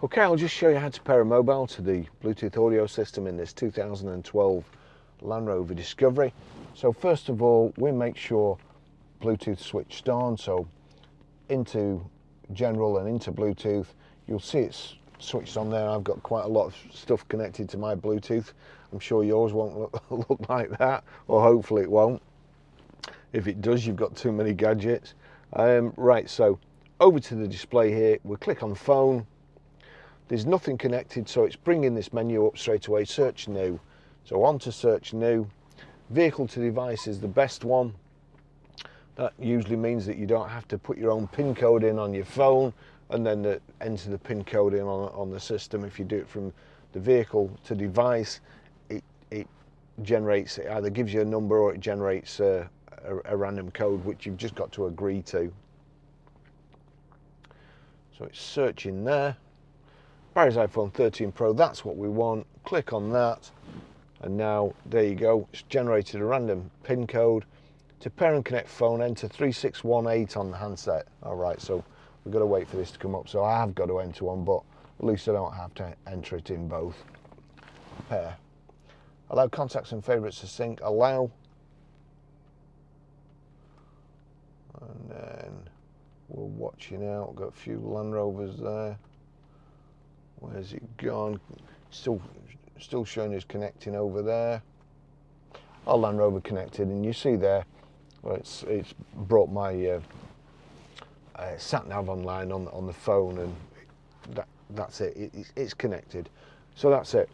Okay, I'll just show you how to pair a mobile to the Bluetooth audio system in this 2012 Land Rover Discovery. So first of all, we make sure Bluetooth switched on, so into general and into Bluetooth. You'll see it's switched on there. I've got quite a lot of stuff connected to my Bluetooth. I'm sure yours won't look like that, or hopefully it won't. If it does, you've got too many gadgets. Right, so over to the display here, we'll click on phone. There's nothing connected, so it's bringing this menu up straight away. Search new. So on to search new. Vehicle to device is the best one. That usually means that you don't have to put your own PIN code in on your phone and then enter the PIN code in on the system. If you do it from the vehicle to device, it generates, it either gives you a number or it generates a random code which you've just got to agree to. So it's searching there. Barry's iPhone 13 Pro, that's what we want. Click on that, and now there you go. It's generated a random PIN code. To pair and connect phone, enter 3618 on the handset. All right, so we've got to wait for this to come up. So I have got to enter one, but at least I don't have to enter it in both. Pair. Allow contacts and favorites to sync. Allow. And then we're watching out. We've got a few Land Rovers there. Where's it gone? Still showing us connecting over there. Our Land Rover connected, and you see there, well, it's brought my sat nav online on the phone, and that's it. It's connected. So that's it.